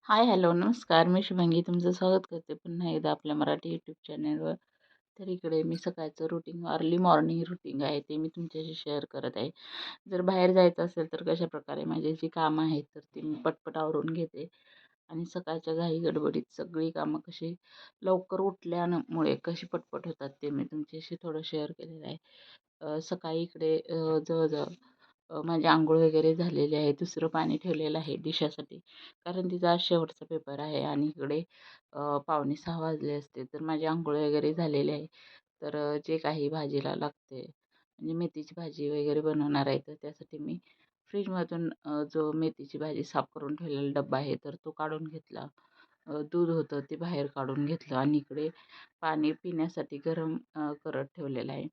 हाय, hello, नमस्कार. मी शुभांगी तुमचं स्वागत करते पुन्हा एकदा आपल्या मराठी यूट्यूब चॅनलवर. तर इकडे मी सकाळचं रुटीन अर्ली मॉर्निंग रुटीन आहे ते मी तुमच्याशी शेअर करत आहे. जर बाहेर जायचं असेल तर कशाप्रकारे माझी जी कामं आहेत तर ती मी पटपट आवरून घेते आणि सकाळच्या घाई गडबडीत सगळी कामं कशी लवकर उठल्यामुळे कशी पटपट होतात ते मी तुमच्याशी थोडं शेअर केलेलं आहे. सकाळी इकडे जवळजवळ माझी अंघोळ वगैरे झालेली आहे. दुसरं पाणी ठेवलेलं आहे डिशासाठी. कारण तिचा आज शेवटचा पेपर आहे आणि इकडे 5:45 वाजले असते. तर माझी अंघोळ वगैरे झालेली आहे. तर जे काही भाजीला लागते म्हणजे मेथीची भाजी वगैरे बनवणार आहे, तर त्यासाठी मी फ्रीजमधून जो मेथीची भाजी साफ करून ठेवलेला डब्बा आहे, तर तो काढून घेतला. दूध होतं ते बाहेर काढून घेतलं आणि इकडे पाणी पिण्यासाठी गरम करत ठेवलेलं आहे.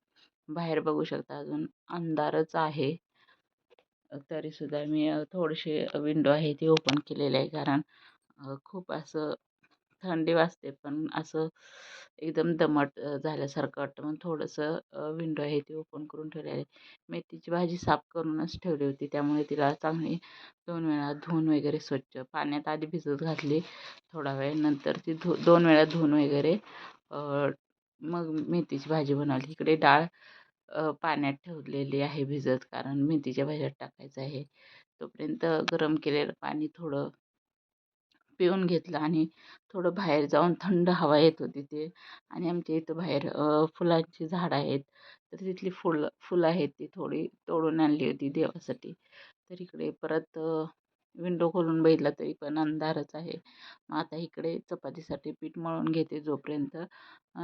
बाहेर बघू शकता अजून अंधारच आहे. तरीसुद्धा मी थोडीशी विंडो आहे ती ओपन केलेली आहे. कारण खूप असं थंडी वाजते, पण असं एकदम दमट झाल्यासारखं वाटतं. मग थोडंसं विंडो आहे ती ओपन करून ठेवलेली आहे. मेथीची भाजी साफ करूनच ठेवली होती, त्यामुळे तिला चांगली 2 वेळा धुवून वगैरे स्वच्छ पाण्यात आधी भिजत घातली थोडा वेळ. नंतर ती 2 वेळा धुवून वगैरे अ, मग मेथीची भाजी बनवली. इकडे डाळ पाण्यात ठेवलेली आहे भिजत, कारण मेथीच्या भाज्यात टाकायचं आहे. तोपर्यंत गरम केलेलं पाणी थोडं पिऊन घेतलं आणि थोडं बाहेर जाऊन थंड हवा येत होती ते. आणि आमच्या इथं बाहेर फुलांची झाडं आहेत. तर तिथली फुलं आहेत ती थोडी तोडून आणली होती देवासाठी. तर इकडे परत विंडो खोलून बघितला तरी पण अंधारच आहे. मग आता इकडे चपातीसाठी पीठ मळून घेते जोपर्यंत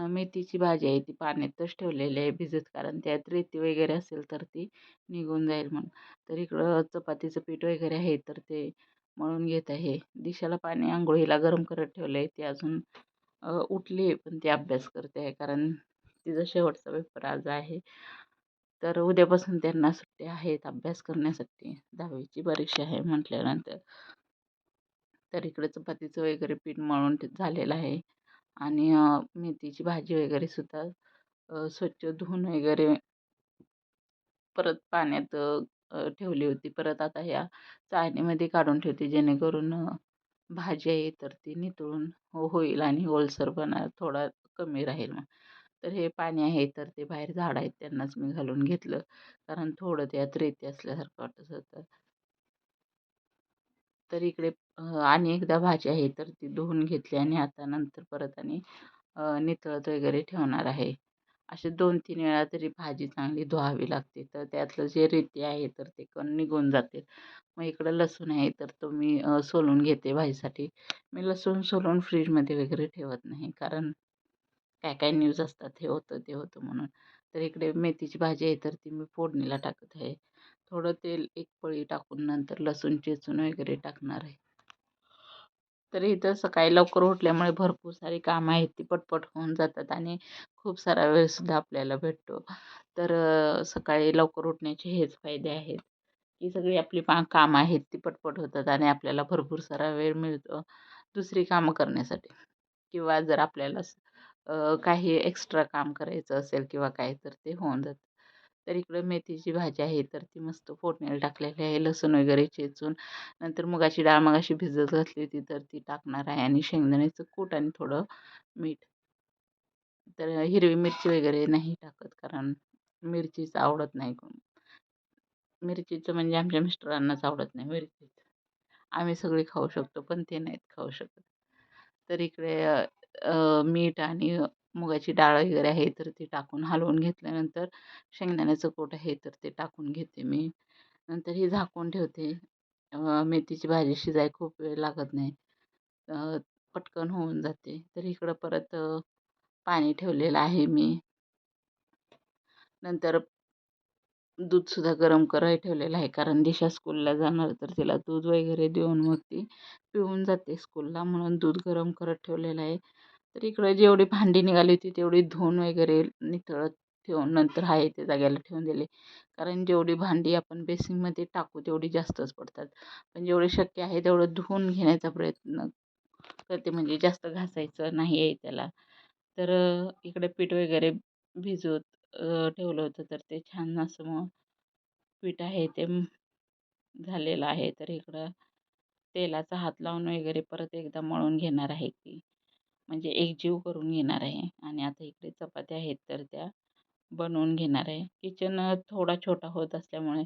मेथीची भाजी आहे ती पाण्यातच ठेवलेली आहे भिजत, कारण त्यात रेती वगैरे असेल तर ती निघून जाईल म्हणून. तर इकडं चपातीचं पीठ वगैरे आहे तर ते मळून घेत आहे. दिशाला पाणी अंघोळीला गरम करत ठेवलं आहे. ती अजून उठली आहे, पण ती अभ्यास करते आहे, कारण तिचा शेवटचा पेपर आज आहे. तर उद्यापासून त्यांना सुट्ट्या आहेत अभ्यास करण्यासाठी. 10वीची परीक्षा आहे म्हटल्यानंतर. तर इकडे चपातीचं वगैरे पीठ मळून झालेलं आहे आणि मेथीची भाजी वगैरे सुद्धा स्वच्छ धुवून वगैरे परत पाण्यात ठेवली होती. परत आता ह्या चाळणीमध्ये काढून ठेवते, जेणेकरून भाजी आहे तर ती नितळून होईल आणि ओलसरपणा थोडा कमी राहील मग. तर हे पाणी आहे तर ते बाहेर झाड आहेत त्यांनाच मी घालून घेतलं, कारण थोडं त्यात रेती असल्यासारखं वाटत होतं. तर इकडे आणि एकदा भाजी आहे तर ती धुवून घेतली आणि आता नंतर परत आणि नितळत वगैरे ठेवणार आहे. असे 2-3 वेळा तरी भाजी चांगली धुवावी लागते, तर त्यातलं जे रेती आहे तर ते कण निघून जाते. मग इकडं लसूण आहे तर तो मी सोलून घेते भाजीसाठी. मी लसूण सोलून फ्रीजमध्ये वगैरे ठेवत नाही, कारण काय काय न्यूज असतात हे होतं ते होतं म्हणून. तर इकडे मेथीची भाजी आहे तर ती मी फोडणीला टाकत आहे. थोडं तेल एक पळी टाकून नंतर लसूण चेचून वगैरे टाकणार आहे. तर इथं सकाळी लवकर उठल्यामुळे भरपूर सारी कामं आहेत ती पटपट होऊन जातात आणि खूप सारा वेळसुद्धा आपल्याला भेटतो. तर सकाळी लवकर उठण्याचे हेच फायदे आहेत, की सगळी आपली कामं आहेत ती पटपट होतात आणि आपल्याला भरपूर सारा वेळ मिळतो दुसरी कामं करण्यासाठी. किंवा जर आपल्याला काही एक्स्ट्रा काम करायचं असेल किंवा काय तर ते होऊन जातं. तर इकडं मेथीची भाजी आहे तर ती मस्त फोडणीला टाकलेली आहे. लसूण वगैरे चेचून नंतर मुगाची डाळ मगाशी भिजत घातली होती तर ती टाकणार आहे आणि शेंगदाण्याचं कूट आणि थोडं मीठ. तर हिरवी मिरची वगैरे नाही टाकत, कारण मिरचीच आवडत नाही. मिरचीचं म्हणजे आमच्या मिस्टरांनाच आवडत नाही मिरचीचं. आम्ही सगळी खाऊ शकतो, पण ते नाहीत खाऊ शकत. तर इकडे मीठ आणि मुगाची डाळ वगैरे आहे, तर ती टाकून हलवून घेतल्यानंतर शेंगदाण्याचं कूट आहे, तर ते टाकून घेते मी. नंतर हे झाकून ठेवते. मेथीची भाजी शिजाय खूप वेळ लागत नाही. अ, पटकन होऊन जाते. तर इकडं परत पाणी ठेवलेलं आहे मी. नंतर दूधसुद्धा गरम करायला ठेवलेलं आहे, कारण दिशा स्कूलला जाणार तर तिला दूध वगैरे देऊन मग ती पिऊन जाते स्कूलला, म्हणून दूध गरम करत ठेवलेलं आहे. तर इकडे जेवढी भांडी निघाली होती तेवढी धुवून वगैरे निथळत ठेवून नंतर आहे ते जाग्याला ठेवून दिले. कारण जेवढी भांडी आपण बेसिनमध्ये टाकू तेवढी जास्तच पडतात. पण जेवढे शक्य आहे तेवढं धुवून घेण्याचा प्रयत्न करते, म्हणजे जास्त घासायचं नाही आहे त्याला. तर इकडे पीठ वगैरे भिजवत ठेवलं होतं तर ते छान असं मग पीठ आहे ते झालेलं आहे. तर इकडं तेलाचा हात लावून वगैरे परत एकदा मळून घेणार आहे की म्हणजे एकजीव करून घेणार आहे. आणि आता इकडे चपात्या आहेत तर त्या बनवून घेणार आहे. किचन थोडा छोटा होत असल्यामुळे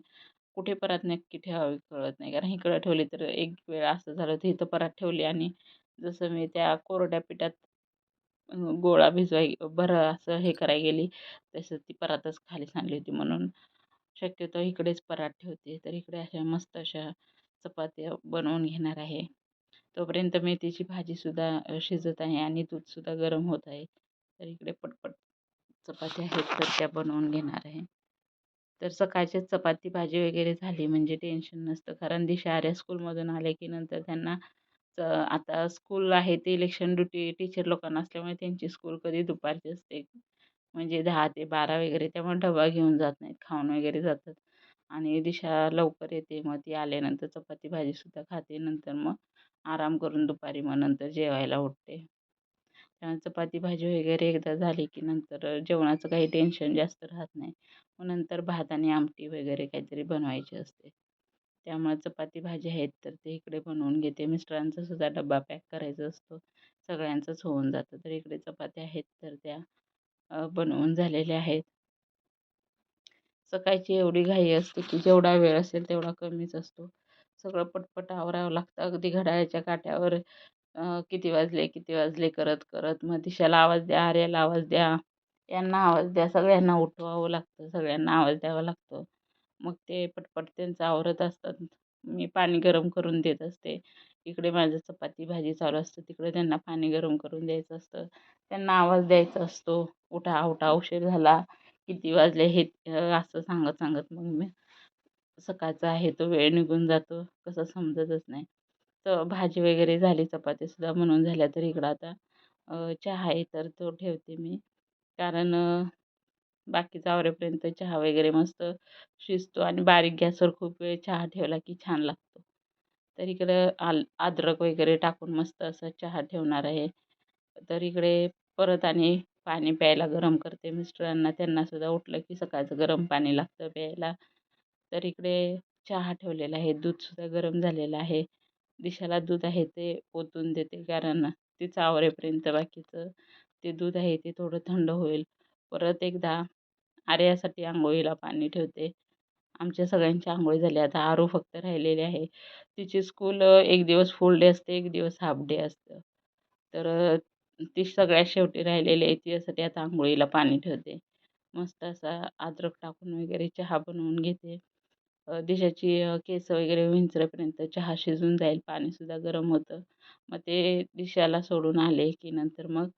कुठे परात नक्की ठेवावी कळत नाही. कारण इकडं ठेवली तर एक वेळ असं झालं तर इथं परात ठेवली आणि जसं मी त्या कोरड्या पिठात गोळा भिजवाय बरं असं हे करायला गेली, तसं ती परातच खाली सांडली होती. म्हणून शक्यतो इकडेच परात ठेवते. तर इकडे अशा मस्त अशा चपात्या बनवून घेणार आहे. तोपर्यंत मेथीची भाजीसुद्धा शिजत आहे आणि दूधसुद्धा गरम होत आहे. तर इकडे पटपट चपात्या आहेत तर त्या बनवून घेणार आहे. तर सकाळचीच चपाती भाजी वगैरे झाली म्हणजे टेन्शन नसतं. कारण दिशा आर्या स्कूलमधून आले की नंतर त्यांना आता स्कूल आहे ते इलेक्शन ड्युटी टीचर लोकांना असल्यामुळे त्यांची स्कूल कधी दुपारची असते. म्हणजे 10 ते 12 वगैरे. त्यामुळे डबा घेऊन जात नाहीत. खाऊन वगैरे जातात. आणि दिशा लवकर येते. मग ती आल्यानंतर चपाती भाजीसुद्धा खाते. नंतर मग आराम करून दुपारी मग नंतर जेवायला उठते. चपाती भाजी वगैरे एकदा झाली की नंतर जेवणाचं काही टेन्शन जास्त राहत नाही. मग नंतर भात आणि आमटी वगैरे काहीतरी बनवायची असते. त्यामुळे चपाती भाजी आहेत तर ते इकडे बनवून घेते. मिस्टरांचा सुद्धा डब्बा पॅक करायचा असतो. सगळ्यांचंच होऊन जातं. तर इकडे चपात्या आहेत तर त्या बनवून झालेल्या आहेत. सकाळची एवढी घाई असते की जेवढा वेळ असेल तेवढा कमीच असतो. सगळं पटपट आवरावं लागतं. अगदी घड्याळाच्या काट्यावर किती वाजले, किती वाजले करत मग दिशाला आवाज द्या, आर्याला आवाज द्या, यांना आवाज द्या. सगळ्यांना उठवावं लागतं. सगळ्यांना आवाज द्यावा लागतो. मग ते पटपट त्यांचं आवरत असतात. मी पाणी गरम करून देत असते. इकडे माझं चपाती भाजी चालू असतं. तिकडे त्यांना पाणी गरम करून द्यायचं असतं. त्यांना आवाज द्यायचा असतो. उठा, उठा, उशीर झाला. किती वाजले हे असं सांगत मग मी सकाळचा आहे तो वेळ निघून जातो. कसं समजतच नाही. तर भाजी वगैरे झाली, चपात्यासुद्धा बनवून झाल्या. तर इकडं आता चहा आहे तर तो ठेवते मी. कारण बाकीचं आवरेपर्यंत चहा वगैरे मस्त शिजतो आणि बारीक गॅसवर खूप वेळ चहा ठेवला की छान लागतो. तर इकडं अद्रक वगैरे टाकून मस्त असा चहा ठेवणार आहे. तर इकडे परत आणि पाणी प्यायला गरम करते मिस्टरांना. त्यांनासुद्धा उठलं की सकाळचं गरम पाणी लागतं प्यायला. तर इकडे चहा ठेवलेला आहे. दूधसुद्धा गरम झालेलं आहे. दिशाला दूध आहे ते ओतून देते कारण तिचं आवरेपर्यंत बाकीचं ते दूध आहे ते थोडं थंड होईल. परत एकदा आर्यासाठी अंघोळीला पाणी ठेवते. आमच्या सगळ्यांची अंघोळी झाली. आता आरू फक्त राहिलेली आहे. तिची स्कूल एक दिवस फुल डे असते, एक दिवस हाल्फ डे असतं. तर ती सगळ्यात शेवटी राहिलेली आहे. तिच्यासाठी आता अंघोळीला पाणी ठेवते. मस्त असा अद्रक टाकून वगैरे चहा बनवून घेते. दिशाची केस वगैरे विंचरेपर्यंत चहा शिजून जाईल. पाणीसुद्धा गरम होतं. मग ते दिशाला सोडून आले की नंतर मग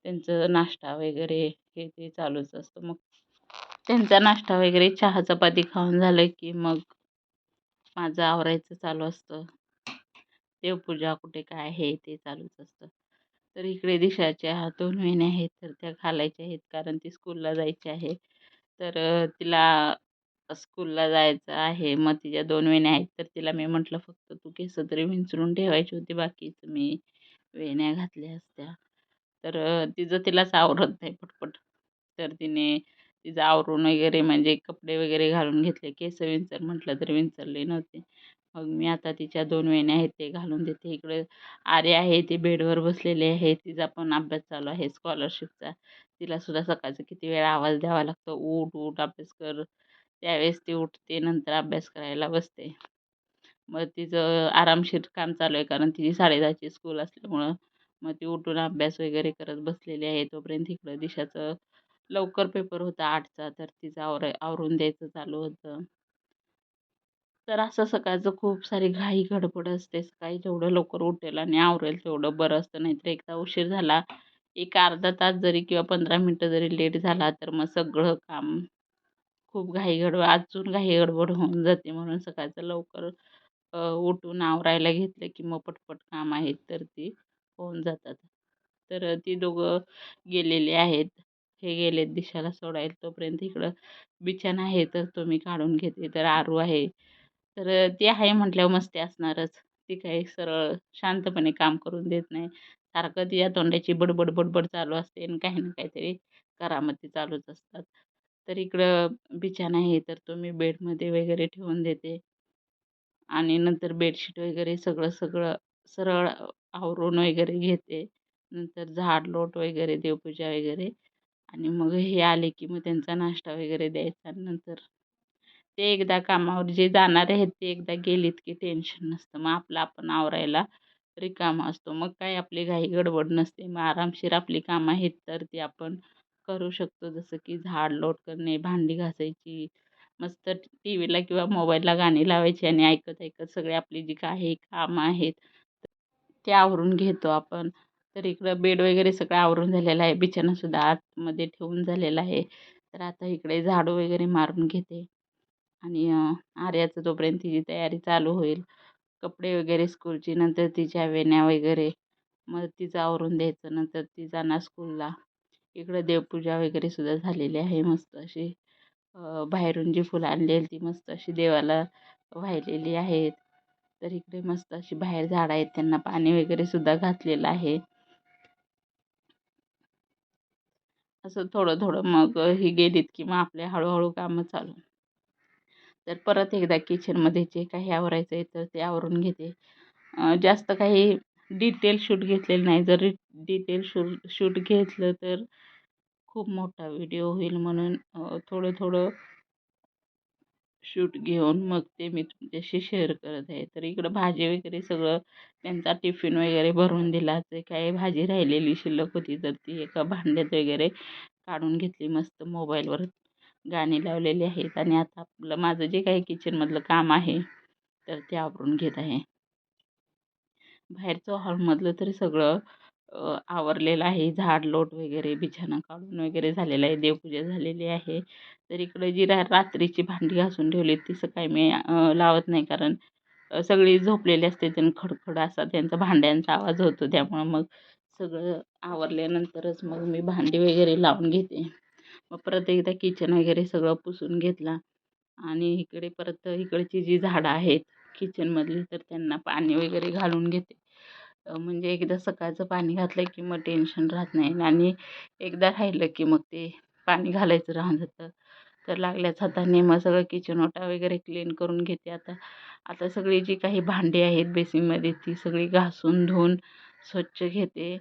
त्यांचं नाश्ता वगैरे हे ते चालूच असतं. मग त्यांचा नाश्ता वगैरे चहा चपाती खाऊन झालं की मग माझं आवरायचं चालू असतं. देवपूजा कुठे काय आहे ते चालूच असतं. तर इकडे दिशाच्या 2 वेण्या आहेत तर त्या घालायच्या आहेत कारण ती स्कूलला जायची आहे. तर तिला स्कूलला जायचं आहे. मग तिच्या 2 वेण्या आहेत तर तिला मी म्हटलं फक्त तू केस तरी विंचरून ठेवायची होती. बाकीचं मी वेण्या घातल्या असत्या. तर तिचं तिलाच आवरत नाही पटपट. तर तिने तिचं आवरून वगैरे म्हणजे कपडे वगैरे घालून घेतले. केस विंचर म्हटलं तरी विंचरले नव्हते. मग मी आता तिच्या 2 वेण्या आहेत ते घालून देते. इकडे आर्या आहे ती बेडवर बसलेली आहे. तिचा पण अभ्यास चालू आहे स्कॉलरशिपचा. तिलासुद्धा सकाळचा किती वेळा आवाज द्यावा लागतो. उठ, उठ, अभ्यास कर. त्यावेळेस ती उठते, नंतर अभ्यास करायला बसते. मग तिचं आरामशीर काम चालू आहे कारण तिची 10:30ची स्कूल असल्यामुळं. मग ती उठून अभ्यास वगैरे करत बसलेली आहे. तोपर्यंत इकडं दिशाचं लवकर पेपर होता 8चा तर तिचं आवरून द्यायचं चालू होतं. तर असं सकाळचं खूप सारी घाई गडबड असते. सकाळी जेवढं लवकर उठेल आणि आवरेल तेवढं बरं असतं. नाहीतर एकदा उशीर झाला, एक अर्धा तास जरी किंवा 15 मिनिटं जरी लेट झाला, तर मग सगळं काम खूप अजून घाई गडबड होऊन जाते. म्हणून सकाळचं लवकर उठून आवरायला घेतलं की मग पटपट काम आहेत तर ती होऊन जातात. तर ती दोघं गेलेले आहेत. हे गेलेत दिशाला सोडायला. तोपर्यंत इकडं बिछाना आहे तर तो मी काढून घेते. तर आरू आहे. तर ती आहे म्हटल्यावर मस्ती असणारच. ती काही सरळ शांतपणे काम करून देत नाही. सारखं तिच्या तोंडाची बडबड, बडबड चालू असते आणि काही ना काहीतरी करामती चालूच असतात. तर इकडं बिछाना आहे तर तो मी बेडमध्ये वगैरे ठेवून देते. आणि नंतर बेडशीट वगैरे सगळं सगळं सरळ आवरून वगैरे घेते. नंतर झाड लोट वगैरे देवपूजा वगैरे आणि मग हे आले की मग त्यांचा नाश्ता वगैरे द्यायचा. नंतर ते एकदा कामावर जे जाणारे आहेत ते एकदा गेलीत की टेन्शन नसतं. मग आपलं आपण आवरायला रिकामा असतो. मग काय आपली घाई गडबड नसते. मग आरामशीर आपली कामं आहेत तर ती आपण करू शकतो. जसं की झाड लोट करणे, भांडी घासायची, मस्त टीव्हीला किंवा मोबाईलला गाणी लावायची आणि ऐकत-ऐकत सगळी आपली जी काही कामं आहेत ते आवरून घेतो आपण. तर इकडं बेड वगैरे सगळं आवरून झालेलं आहे. बिछानासुद्धा आतमध्ये ठेवून झालेला आहे. तर आता इकडे झाडू वगैरे मारून घेते आणि आर्याचं तोपर्यंत तिची तयारी चालू होईल. कपडे वगैरे स्कूलची, नंतर तिच्या वेण्या वगैरे, मग तिचं आवरून द्यायचं. नंतर ती जाणार स्कूलला. इकडं देवपूजा वगैरे सुद्धा झालेली आहे मस्त अशी. बाहेरून जी फुलं आणलेली ती मस्त अशी देवाला वाहिलेली आहेत. तर इकडे मस्त अशी बाहेर झाडं आहेत त्यांना पाणी वगैरे सुद्धा घातलेलं आहे. असं थोडं-थोडं मग ही गेलीत की मग आपले हळू कामं चालू. तर परत एकदा किचनमध्ये जे काही आवरायचं आहे तर ते आवरून घेते. जास्त काही डिटेल शूट घेतलेलं नाही. जर डिटेल शूट घेतलं तर खूप मोठा व्हिडिओ होईल म्हणून थोडं-थोडं शूट घेऊन मग ते मी तुमच्याशी शेअर करत आहे. तर इकडं भाजी वगैरे सगळं त्यांचा टिफिन वगैरे भरून दिला. जे काही भाजी राहिलेली शिल्लक होती तर ती एका भांड्यात वगैरे काढून घेतली. मस्त मोबाईलवर गाणी लावलेली आहेत आणि आता आपलं माझं जे काही किचनमधलं काम आहे तर ते आवरून घेत आहे. बाहेरचं हॉलमधलं तरी सगळं आवरलेलं आहे. झाड लोट वगैरे, बिछाना काढून वगैरे झालेला आहे. देवपूजा झालेली आहे. तर इकडं जी रात्रीची भांडी घासून ठेवली ती सकाळी मी लावत नाही कारण सगळी झोपलेली असते आणि खडखड असा त्यांचा भांड्यांचा आवाज होतो. त्यामुळं मग सगळं आवरल्यानंतरच मग मी भांडी वगैरे लावून घेते. मग परत एकदा किचन वगैरे सगळं पुसून घेतला आणि इकडे परत इकडची जी झाडं आहेत किचनमधली तर त्यांना पाणी वगैरे घालून घेते. म्हणजे एकदा सकाळचं पाणी घातलं की मग टेन्शन राहत नाही आणि एकदा राहिलं की मग ते पाणी घालायचं राहून जातं. तर लागल्याच हाताने मग सगळं किचन ओटा वगैरे क्लीन करून घेते आता. आता सगळी जी काही भांडी आहेत बेसिनमध्ये ती सगळी घासून धुवून स्वच्छ घेते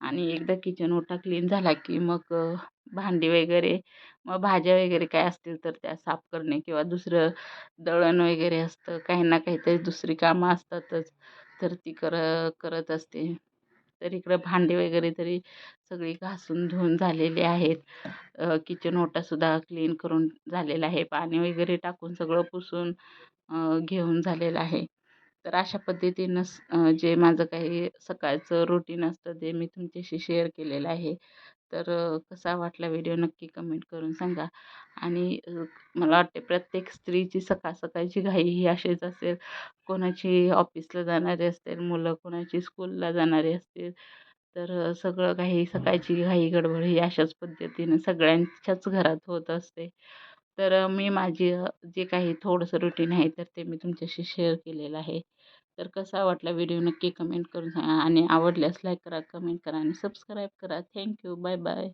आणि एकदा किचन ओटा क्लीन झाला की मग भांडी वगैरे मग भाज्या वगैरे काय असतील तर त्या साफ करणे किंवा दुसरं दळण वगैरे असतं. काही ना काहीतरी दुसरी कामं असतातच. तर ती करत असते. तर इकडं भांडी वगैरे तरी सगळी घासून धुवून झालेली आहेत. किचन ओटासुद्धा क्लीन करून झालेला आहे. पाणी वगैरे टाकून सगळं पुसून घेऊन झालेलं आहे. तर अशा पद्धतीनं जे माझं काही सकाळचं रुटीन असतं ते मी तुमच्याशी शेअर केलेलं आहे. तर कसा वाटला व्हिडिओ नक्की कमेंट करून सांगा आणि मला वाटते प्रत्येक स्त्रीची सकाळची घाई ही अशीच असेल. कोणाची ऑफिसला जाणारी असतील मुलं, कोणाची स्कूलला जाणारी असतील. तर सगळं काही सकाळची घाई गडबड ही अशाच पद्धतीने सगळ्यांच्याच घरात होत असते. तर मी माझी जे काही थोडंसं रुटीन आहे तर ते मी तुमच्याशी शेअर केलेलं आहे. तर कसा वाटला व्हिडिओ नक्की कमेंट करून सांगा आणि आवडल्यास लाईक करा, कमेंट करा आणि सबस्क्राईब करा. थँक्यू. Bye bye.